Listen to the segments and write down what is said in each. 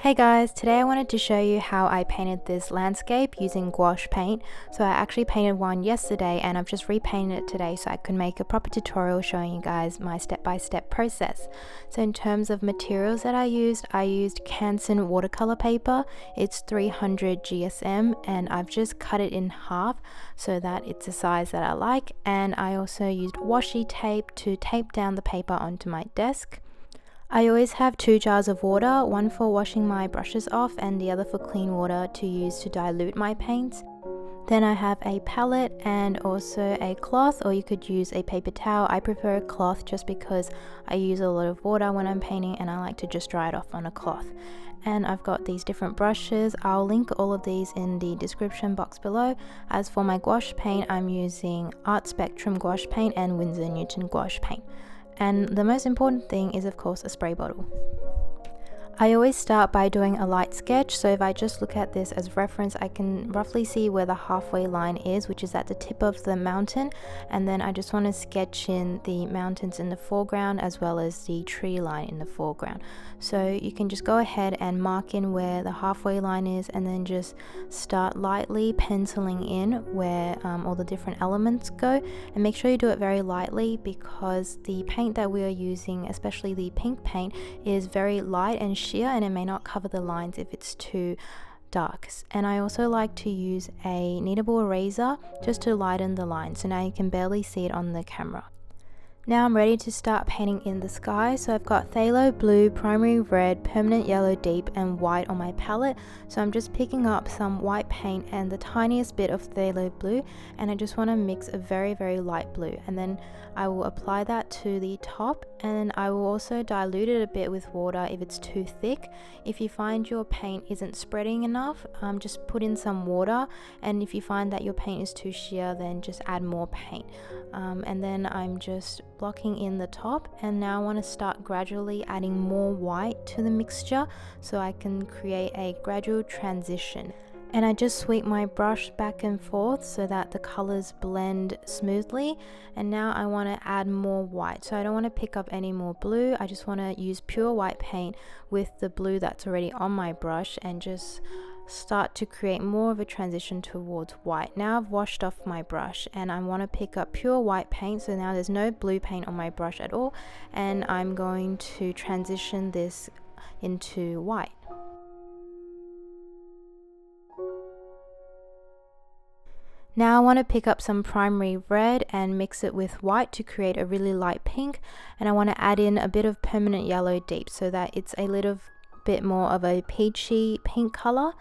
Hey guys, today I wanted to show you how I painted this landscape using gouache paint. So I actually painted one yesterday and I've just repainted it today so I could make a proper tutorial showing you guys my step-by-step process. So in terms of materials that I used Canon watercolor paper. It's 300 GSM and I've just cut it in half so that it's a size that I like, and I also used washi tape to tape down the paper onto my desk. I always have 2 jars of water, one for washing my brushes off and the other for clean water to use to dilute my paints. Then I have a palette and also a cloth, or you could use a paper towel. I prefer a cloth just because I use a lot of water when I'm painting and I like to just dry it off on a cloth. And I've got these different brushes. I'll link all of these in the description box below. As for my gouache paint, I'm using Art Spectrum gouache paint and Winsor Newton gouache paint. And the most important thing is, of course, a spray bottle. I always start by doing a light sketch, so if I just look at this as reference, I can roughly see where the halfway line is, which is at the tip of the mountain, and then I just want to sketch in the mountains in the foreground as well as the tree line in the foreground. So you can just go ahead and mark in where the halfway line is and then just start lightly penciling in where all the different elements go, and make sure you do it very lightly because the paint that we are using, especially the pink paint, is very light and sheer and it may not cover the lines if it's too dark. And I also like to use a kneadable eraser just to lighten the line, so now you can barely see it on the camera. Now I'm ready to start painting in the sky, so I've got phthalo blue, primary red, permanent yellow deep and white on my palette. So I'm just picking up some white paint and the tiniest bit of phthalo blue, and I just want to mix a very light blue, and then I will apply that to the top, and I will also dilute it a bit with water if it's too thick. If you find your paint isn't spreading enough, just put in some water, and if you find that your paint is too sheer, then just add more paint. And then I'm just blocking in the top, and now I want to start gradually adding more white to the mixture so I can create a gradual transition. And I just sweep my brush back and forth so that the colors blend smoothly. And now I want to add more white, so I don't want to pick up any more blue. I just want to use pure white paint with the blue that's already on my brush and just start to create more of a transition towards white. Now I've washed off my brush and I want to pick up pure white paint, so now there's no blue paint on my brush at all, and I'm going to transition this into white. Now I want to pick up some primary red and mix it with white to create a really light pink, and I want to add in a bit of permanent yellow deep so that it's a little bit more of a peachy pink color.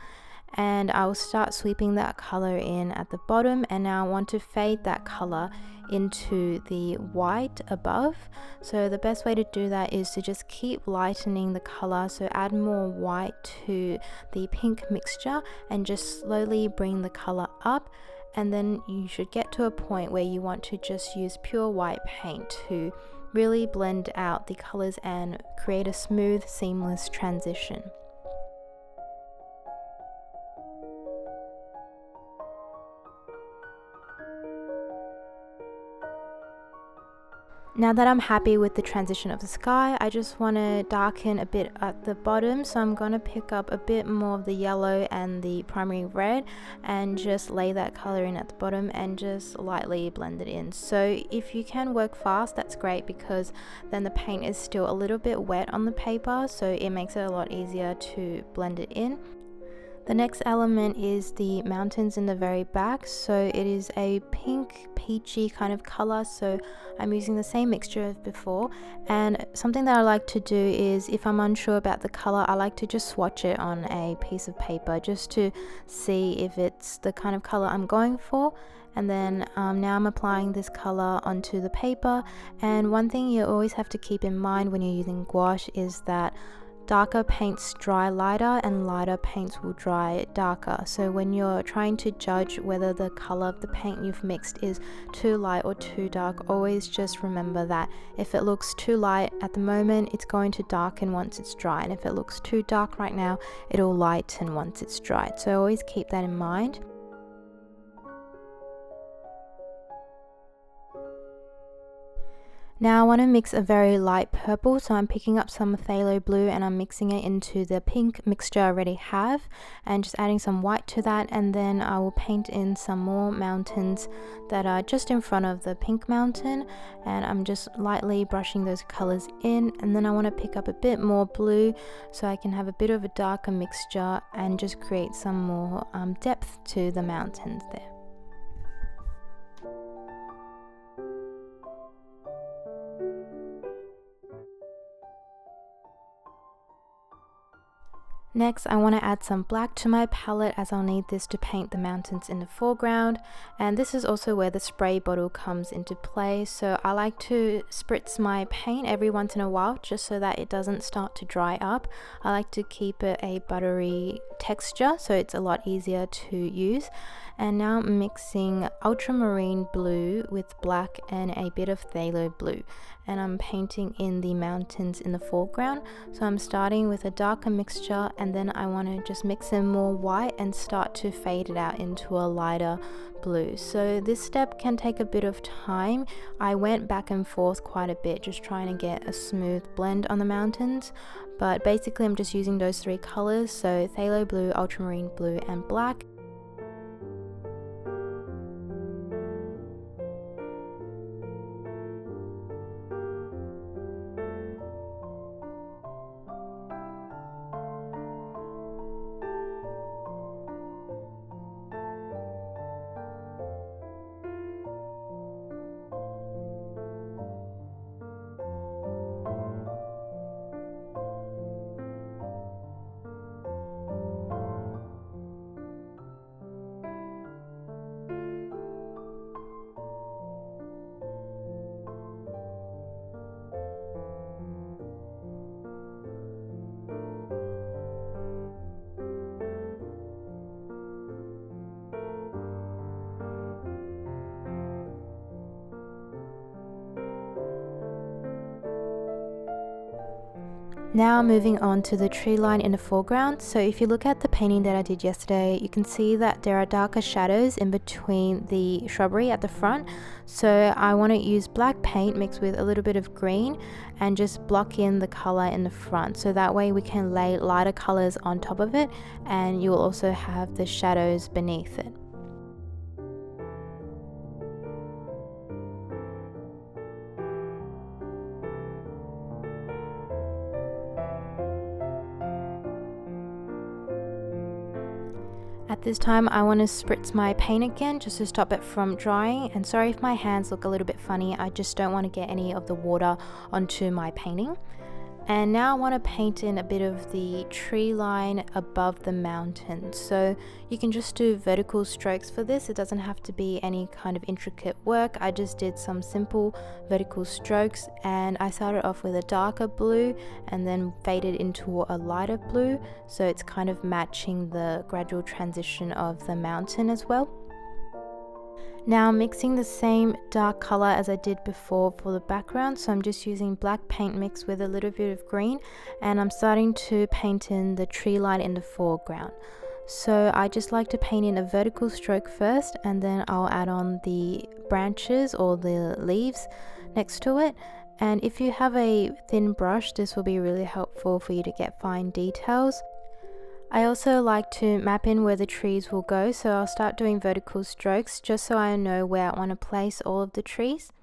And I'll start sweeping that color in at the bottom, and now I want to fade that color into the white above. So the best way to do that is to just keep lightening the color, so add more white to the pink mixture and just slowly bring the color up, and then you should get to a point where you want to just use pure white paint to really blend out the colors and create a smooth, seamless transition. Now that I'm happy with the transition of the sky, I just want to darken a bit at the bottom, so I'm going to pick up a bit more of the yellow and the primary red and just lay that color in at the bottom and just lightly blend it in. So if you can work fast, that's great, because then the paint is still a little bit wet on the paper, so it makes it a lot easier to blend it in. The next element is the mountains in the very back, so it is a pink peachy kind of color, so I'm using the same mixture as before. And something that I like to do is, if I'm unsure about the color, I like to just swatch it on a piece of paper just to see if it's the kind of color I'm going for. And then now I'm applying this color onto the paper, and one thing you always have to keep in mind when you're using gouache is that darker paints dry lighter and lighter paints will dry darker. So when you're trying to judge whether the color of the paint you've mixed is too light or too dark, always just remember that if it looks too light at the moment, it's going to darken once it's dry, and if it looks too dark right now, it'll lighten once it's dried. So always keep that in mind. Now I want to mix a very light purple, so I'm picking up some phthalo blue and I'm mixing it into the pink mixture I already have and just adding some white to that, and then I will paint in some more mountains that are just in front of the pink mountain, and I'm just lightly brushing those colors in, and then I want to pick up a bit more blue so I can have a bit of a darker mixture and just create some more depth to the mountains there. Next, I want to add some black to my palette as I'll need this to paint the mountains in the foreground, and this is also where the spray bottle comes into play. So I like to spritz my paint every once in a while just so that it doesn't start to dry up. I like to keep it a buttery texture so it's a lot easier to use. And now I'm mixing ultramarine blue with black and a bit of phthalo blue, and I'm painting in the mountains in the foreground. So I'm starting with a darker mixture, and then I want to just mix in more white and start to fade it out into a lighter blue. So this step can take a bit of time. I went back and forth quite a bit just trying to get a smooth blend on the mountains, but basically I'm just using those three colors, so phthalo blue, ultramarine blue and black. Now moving on to the tree line in the foreground. So if you look at the painting that I did yesterday, you can see that there are darker shadows in between the shrubbery at the front. So I want to use black paint mixed with a little bit of green and just block in the color in the front, so that way we can lay lighter colors on top of it and you will also have the shadows beneath it. At this time I want to spritz my paint again just to stop it from drying, and sorry if my hands look a little bit funny, I just don't want to get any of the water onto my painting. And now I want to paint in a bit of the tree line above the mountain. So you can just do vertical strokes for this. It doesn't have to be any kind of intricate work. I just did some simple vertical strokes, and I started off with a darker blue and then faded into a lighter blue. So it's kind of matching the gradual transition of the mountain as well. Now I'm mixing the same dark color as I did before for the background, so I'm just using black paint mixed with a little bit of green, and I'm starting to paint in the tree line in the foreground. So I just like to paint in a vertical stroke first, and then I'll add on the branches or the leaves next to it. And if you have a thin brush, this will be really helpful for you to get fine details. I also like to map in where the trees will go, so I'll start doing vertical strokes just so I know where I want to place all of the trees.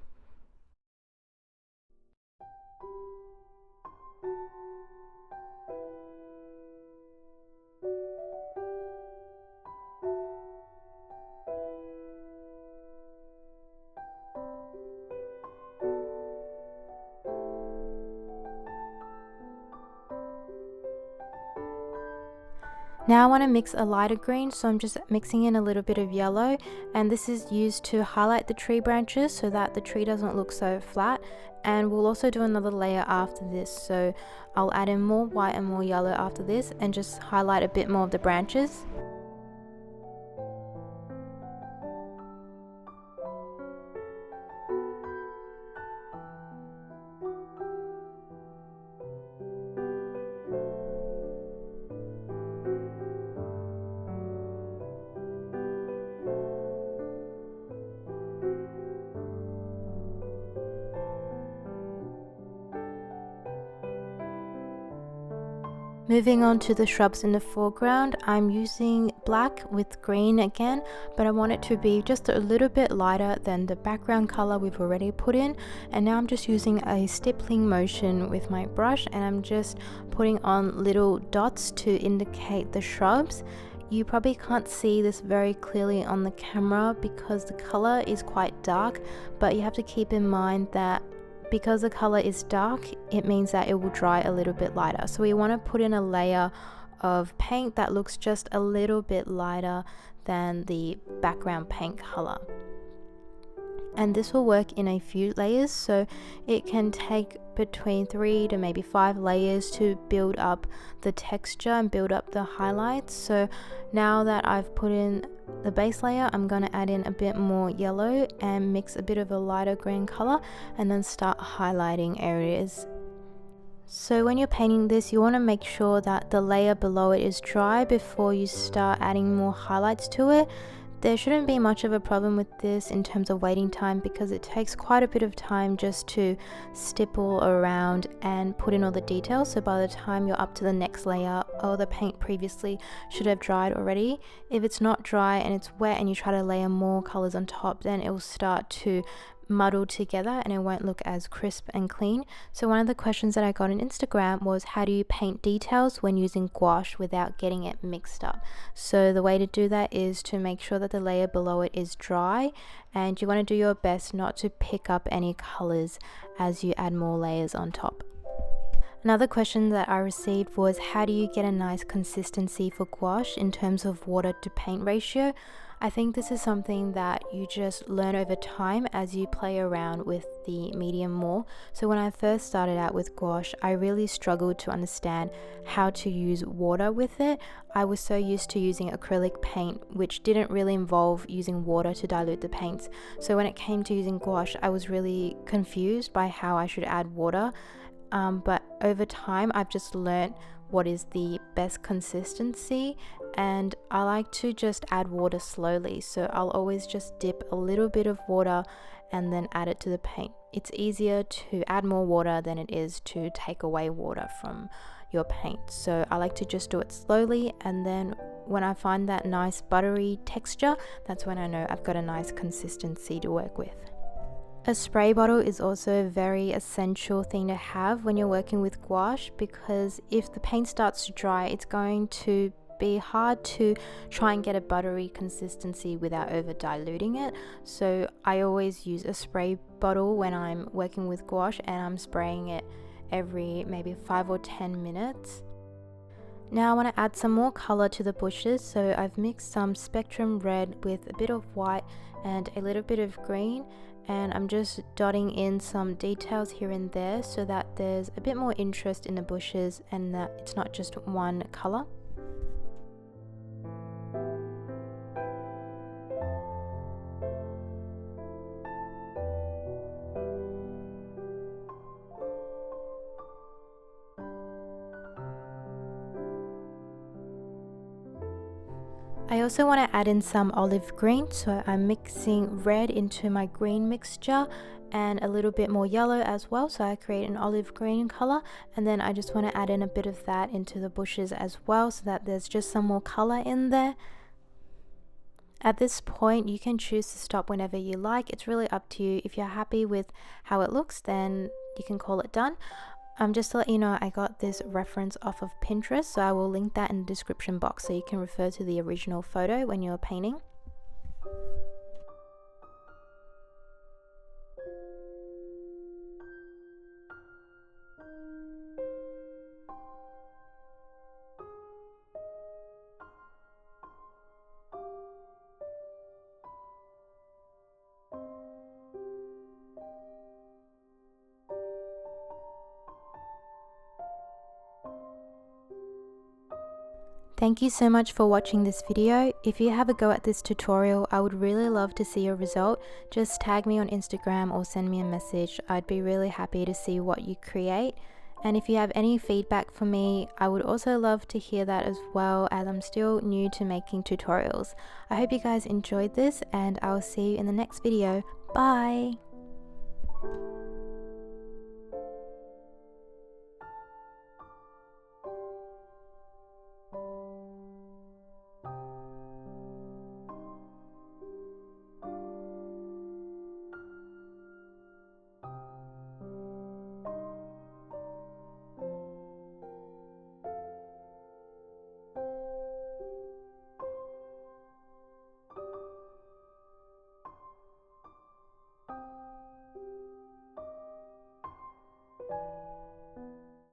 Now I want to mix a lighter green, so I'm just mixing in a little bit of yellow, and this is used to highlight the tree branches so that the tree doesn't look so flat. And we'll also do another layer after this, so I'll add in more white and more yellow after this and just highlight a bit more of the branches. Moving on to the shrubs in the foreground, I'm using black with green again, but I want it to be just a little bit lighter than the background color we've already put in. And now I'm just using a stippling motion with my brush, and I'm just putting on little dots to indicate the shrubs. You probably can't see this very clearly on the camera because the color is quite dark, but you have to keep in mind that because the color is dark, it means that it will dry a little bit lighter. So we want to put in a layer of paint that looks just a little bit lighter than the background paint color. And this will work in a few layers, so it can take between 3 to maybe 5 layers to build up the texture and build up the highlights. So now that I've put in the base layer, I'm going to add in a bit more yellow and mix a bit of a lighter green color and then start highlighting areas. So when you're painting this, you want to make sure that the layer below it is dry before you start adding more highlights to it. There shouldn't be much of a problem with this in terms of waiting time because it takes quite a bit of time just to stipple around and put in all the details. So by the time you're up to the next layer, all the paint previously should have dried already. If it's not dry and it's wet and you try to layer more colors on top, then it will start to muddled together and it won't look as crisp and clean. So one of the questions that I got on Instagram was, how do you paint details when using gouache without getting it mixed up? So the way to do that is to make sure that the layer below it is dry, and you want to do your best not to pick up any colors as you add more layers on top. Another question that I received was, how do you get a nice consistency for gouache in terms of water to paint ratio? I think this is something that you just learn over time as you play around with the medium more. So when I first started out with gouache, I really struggled to understand how to use water with it. I was so used to using acrylic paint, which didn't really involve using water to dilute the paints. So when it came to using gouache, I was really confused by how I should add water. But over time, I've just learned what is the best consistency, and I like to just add water slowly. So I'll always just dip a little bit of water and then add it to the paint. It's easier to add more water than it is to take away water from your paint. So I like to just do it slowly, and then when I find that nice buttery texture, that's when I know I've got a nice consistency to work with. A spray bottle is also a very essential thing to have when you're working with gouache, because if the paint starts to dry, it's going to be hard to try and get a buttery consistency without over diluting it. So I always use a spray bottle when I'm working with gouache, and I'm spraying it every maybe 5 or 10 minutes. Now I want to add some more color to the bushes, so I've mixed some spectrum red with a bit of white and a little bit of green, and I'm just dotting in some details here and there so that there's a bit more interest in the bushes and that it's not just one color. I also want to add in some olive green, so I'm mixing red into my green mixture and a little bit more yellow as well, so I create an olive green color, and then I just want to add in a bit of that into the bushes as well so that there's just some more color in there. At this point, you can choose to stop whenever you like. It's really up to you. If you're happy with how it looks, then you can call it done. Just to let you know, I got this reference off of Pinterest, so I will link that in the description box so you can refer to the original photo when you're painting. Thank you so much for watching this video. If you have a go at this tutorial, I would really love to see your result. Just tag me on Instagram or send me a message. I'd be really happy to see what you create. And if you have any feedback for me, I would also love to hear that as well, as I'm still new to making tutorials. I hope you guys enjoyed this, and I'll see you in the next video. Bye!